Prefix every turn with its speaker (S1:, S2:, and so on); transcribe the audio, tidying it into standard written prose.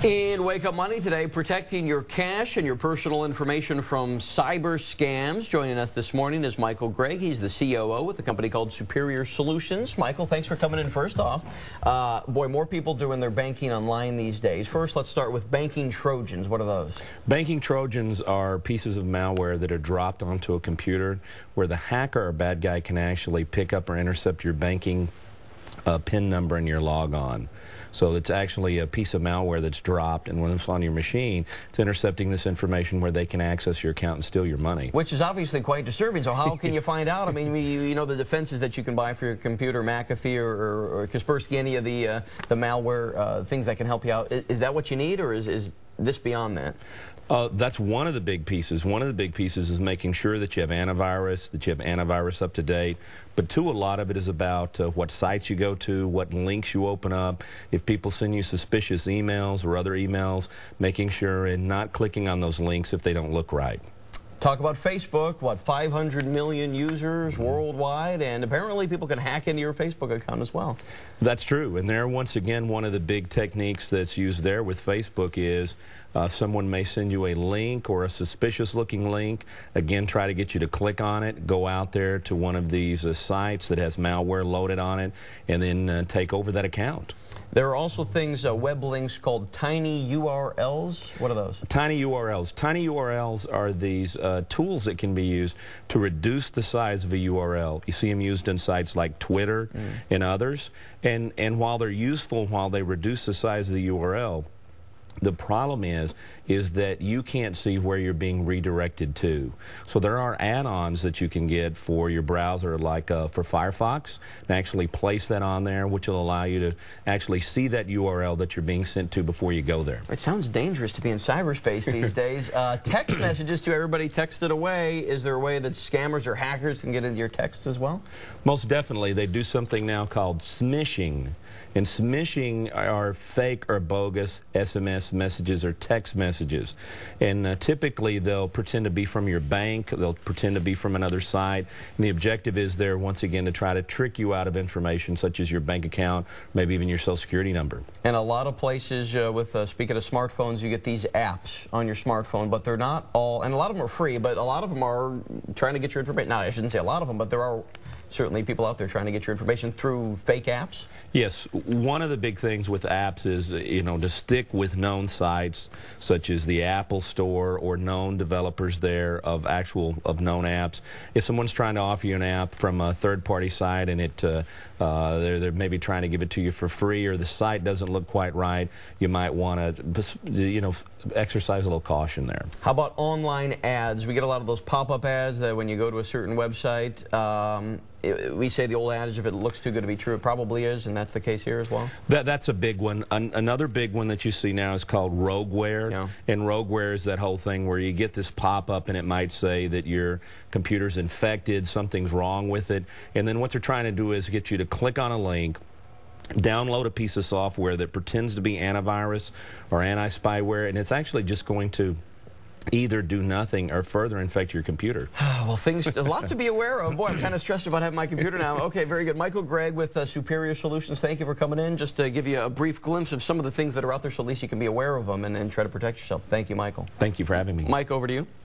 S1: In Wake Up Money today, protecting your cash and your personal information from cyber scams. Joining us this morning is Gregg. He's the COO with a company called Superior Solutions. Michael, thanks for coming in first off. Boy, more people doing their banking online these days. First, let's start with banking trojans. What are those?
S2: Banking trojans are pieces of malware that are dropped onto a computer where the hacker or bad guy can actually pick up or intercept your banking PIN number and your logon. So it's actually a piece of malware that's dropped, and when it's on your machine, it's intercepting this information where they can access your account and steal your money.
S1: Which is obviously quite disturbing. So how can you find out? I mean, you know the defenses that you can buy for your computer, McAfee or Kaspersky, any of the malware things that can help you out. Is that what you need, or is this beyond that?
S2: That's one of the big pieces. One of the big pieces is making sure that you have antivirus up to date. But two, a lot of it is about what sites you go to, what links you open up. If people send you suspicious emails or other emails, making sure and not clicking on those links if they don't look right.
S1: Talk about Facebook, what, 500 million users worldwide, and apparently people can hack into your Facebook account as well.
S2: That's true, and there, once again, one of the big techniques that's used there with Facebook is someone may send you a link or a suspicious-looking link. Again, try to get you to click on it, go out there to one of these sites that has malware loaded on it, and then take over that account.
S1: There are also things, web links called tiny URLs. What are those?
S2: Tiny URLs. Tiny URLs are these tools that can be used to reduce the size of a URL. You see them used in sites like Twitter and others. And while they're useful, while they reduce the size of the URL, the problem is that you can't see where you're being redirected to. So there are add-ons that you can get for your browser, like for Firefox, and actually place that on there, which will allow you to actually see that URL that you're being sent to before you go there.
S1: It sounds dangerous to be in cyberspace these days. Text messages to everybody texted away. Is there a way that scammers or hackers can get into your texts as well?
S2: Most definitely. They do something now called smishing. And smishing are fake or bogus SMS messages or text messages. And typically they'll pretend to be from your bank, they'll pretend to be from another site, and the objective is there, once again, to try to trick you out of information such as your bank account, maybe even your social security number.
S1: And a lot of places speaking of smartphones, you get these apps on your smartphone, but they're not all, and a lot of them are free, but a lot of them are trying to get your information. Now, I shouldn't say a lot of them, but there are certainly people out there trying to get your information through fake apps.
S2: Yes, one of the big things with apps is, to stick with known sites such as the Apple Store or known developers there of known apps. If someone's trying to offer you an app from a third-party site and they're maybe trying to give it to you for free, or the site doesn't look quite right, you might want to, exercise a little caution there.
S1: How about online ads? We get a lot of those pop-up ads that when you go to a certain website, we say the old adage, if it looks too good to be true, it probably is, and that's the case here as well?
S2: That's a big one. Another big one that you see now is called rogueware.
S1: Yeah.
S2: And rogueware is that whole thing where you get this pop-up and it might say that your computer's infected, something's wrong with it, and then what they're trying to do is get you to click on a link, download a piece of software that pretends to be antivirus or anti-spyware, and it's actually just going to either do nothing or further infect your computer.
S1: Well, there's a lot to be aware of. Boy, I'm kind of stressed about having my computer now. Okay, very good. Gregg with Superior Solutions, thank you for coming in. Just to give you a brief glimpse of some of the things that are out there so at least you can be aware of them and try to protect yourself. Thank you, Michael.
S2: Thank you for having me.
S1: Mike, over to you.